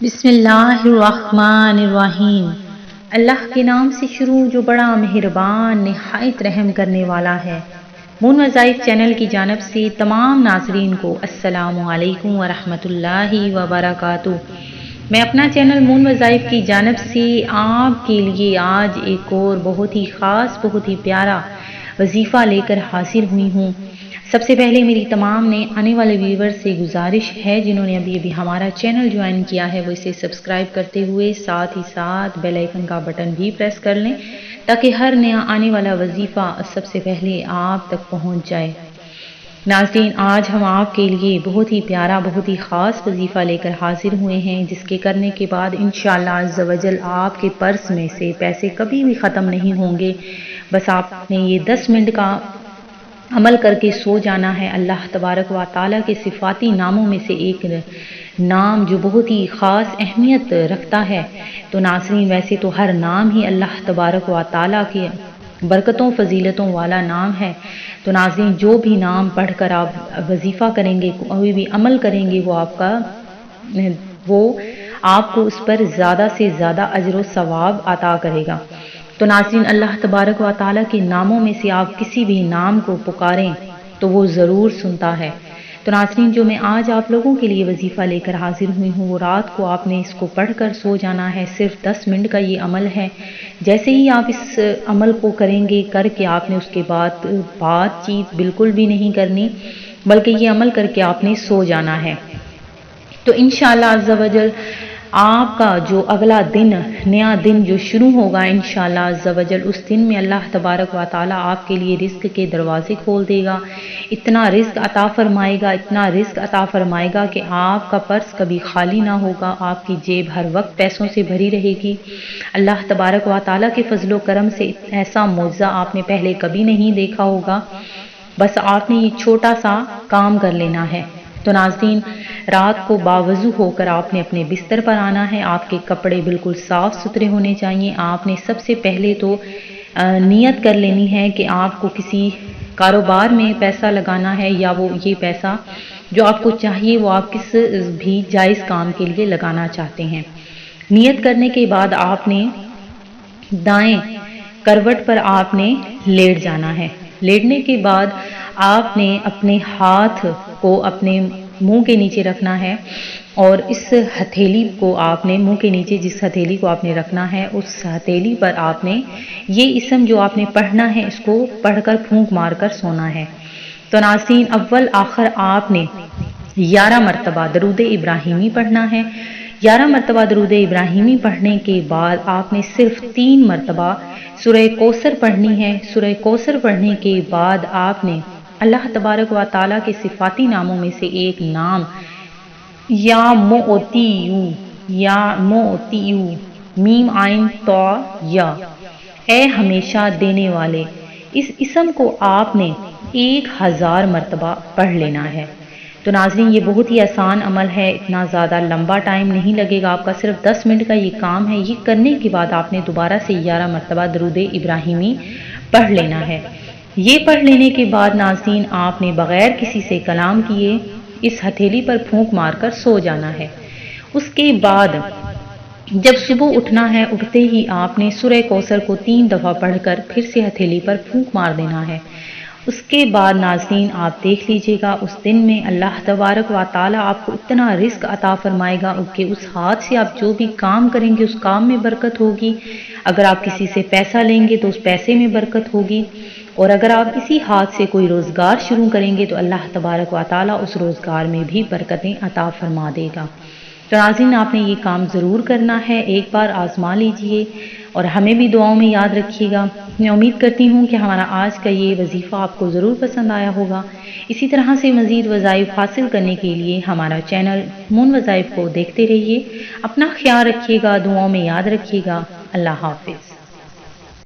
بسم اللہ الرحمن الرحیم۔ اللہ کے نام سے شروع جو بڑا مہربان نہایت رحم کرنے والا ہے۔ مون وظائف چینل کی جانب سے تمام ناظرین کو السلام علیکم ورحمۃ اللہ وبرکاتہ۔ میں اپنا چینل مون وظائف کی جانب سے آپ کے لیے آج ایک اور بہت ہی خاص بہت ہی پیارا وظیفہ لے کر حاضر ہوئی ہوں۔ سب سے پہلے میری تمام آنے والے ویور سے گزارش ہے جنہوں نے ابھی ہمارا چینل جوائن کیا ہے وہ اسے سبسکرائب کرتے ہوئے ساتھ ہی ساتھ بیل آئیکن کا بٹن بھی پریس کر لیں تاکہ ہر نیا آنے والا وظیفہ سب سے پہلے آپ تک پہنچ جائے۔ ناظرین، آج ہم آپ کے لیے بہت ہی پیارا بہت ہی خاص وظیفہ لے کر حاضر ہوئے ہیں جس کے کرنے کے بعد انشاءاللہ عز و جل آپ کے پرس میں سے پیسے کبھی بھی ختم نہیں ہوں گے۔ بس آپ نے یہ 10 منٹ کا عمل کر کے سو جانا ہے۔ اللہ تبارک و تعالیٰ کے صفاتی ناموں میں سے ایک نام جو بہت ہی خاص اہمیت رکھتا ہے، تو ناظرین ویسے تو ہر نام ہی اللہ تبارک و تعالیٰ کی برکتوں فضیلتوں والا نام ہے، تو ناظرین جو بھی نام پڑھ کر آپ وظیفہ کریں گے کوئی بھی عمل کریں گے وہ آپ کو اس پر زیادہ سے زیادہ اجر و ثواب عطا کرے گا۔ تو ناظرین اللہ تبارک و تعالیٰ کے ناموں میں سے آپ کسی بھی نام کو پکاریں تو وہ ضرور سنتا ہے۔ تو ناظرین جو میں آج آپ لوگوں کے لیے وظیفہ لے کر حاضر ہوئی ہوں وہ رات کو آپ نے اس کو پڑھ کر سو جانا ہے۔ صرف 10 منٹ کا یہ عمل ہے۔ جیسے ہی آپ اس عمل کو کریں گے کر کے آپ نے اس کے بعد بات چیت بالکل بھی نہیں کرنی بلکہ یہ عمل کر کے آپ نے سو جانا ہے۔ تو انشاءاللہ عز و جل آپ کا جو اگلا دن نیا دن جو شروع ہوگا انشاءاللہ عز و جل اس دن میں اللہ تبارک و تعالیٰ آپ کے لیے رزق کے دروازے کھول دے گا، اتنا رزق عطا فرمائے گا اتنا رزق عطا فرمائے گا کہ آپ کا پرس کبھی خالی نہ ہوگا، آپ کی جیب ہر وقت پیسوں سے بھری رہے گی۔ اللہ تبارک و تعالیٰ کے فضل و کرم سے ایسا معجزہ آپ نے پہلے کبھی نہیں دیکھا ہوگا۔ بس آپ نے یہ چھوٹا سا کام کر لینا ہے۔ تو ناظرین رات کو باوضو ہو کر آپ نے اپنے بستر پر آنا ہے۔ آپ کے کپڑے بالکل صاف ستھرے ہونے چاہیے۔ آپ نے سب سے پہلے تو نیت کر لینی ہے کہ آپ کو کسی کاروبار میں پیسہ لگانا ہے یا وہ یہ پیسہ جو آپ کو چاہیے وہ آپ کس بھی جائز کام کے لیے لگانا چاہتے ہیں۔ نیت کرنے کے بعد آپ نے دائیں کروٹ پر آپ نے لیٹ جانا ہے۔ لیٹنے کے بعد آپ نے اپنے ہاتھ کو اپنے منہ کے نیچے رکھنا ہے اور اس ہتھیلی کو آپ نے منہ کے نیچے جس ہتھیلی کو آپ نے رکھنا ہے اس ہتھیلی پر آپ نے یہ اسم جو آپ نے پڑھنا ہے اس کو پڑھ کر پھونک مار کر سونا ہے۔ تو ناظرین اول آخر آپ نے 11 مرتبہ درود ابراہیمی پڑھنا ہے۔ 11 مرتبہ درود ابراہیمی پڑھنے کے بعد آپ نے صرف 3 مرتبہ سورہ کوثر پڑھنی ہے۔ سورہ کوثر پڑھنے کے بعد آپ نے اللہ تبارک و تعالیٰ کے صفاتی ناموں میں سے ایک نام یا معطیُ میم عین طا یا اے ہمیشہ دینے والے، اس اسم کو آپ نے 1000 مرتبہ پڑھ لینا ہے۔ تو ناظرین یہ بہت ہی آسان عمل ہے، اتنا زیادہ لمبا ٹائم نہیں لگے گا آپ کا، صرف 10 منٹ کا یہ کام ہے۔ یہ کرنے کے بعد آپ نے دوبارہ سے 11 مرتبہ درود ابراہیمی پڑھ لینا ہے۔ یہ پڑھ لینے کے بعد ناظرین آپ نے بغیر کسی سے کلام کیے اس ہتھیلی پر پھونک مار کر سو جانا ہے۔ اس کے بعد جب صبح اٹھنا ہے اٹھتے ہی آپ نے سورہ کوثر کو 3 دفعہ پڑھ کر پھر سے ہتھیلی پر پھونک مار دینا ہے۔ اس کے بعد ناظرین آپ دیکھ لیجئے گا اس دن میں اللہ تبارک و تعالیٰ آپ کو اتنا رزق عطا فرمائے گا کہ اس ہاتھ سے آپ جو بھی کام کریں گے اس کام میں برکت ہوگی۔ اگر آپ کسی سے پیسہ لیں گے تو اس پیسے میں برکت ہوگی، اور اگر آپ اسی ہاتھ سے کوئی روزگار شروع کریں گے تو اللہ تبارک و تعالیٰ اس روزگار میں بھی برکتیں عطا فرما دے گا۔ تو ناظرین آپ نے یہ کام ضرور کرنا ہے، ایک بار آزما لیجئے اور ہمیں بھی دعاؤں میں یاد رکھیے گا۔ میں امید کرتی ہوں کہ ہمارا آج کا یہ وظیفہ آپ کو ضرور پسند آیا ہوگا۔ اسی طرح سے مزید وظائف حاصل کرنے کے لیے ہمارا چینل مون وظائف کو دیکھتے رہیے۔ اپنا خیال رکھیے گا، دعاؤں میں یاد رکھیے گا۔ اللہ حافظ۔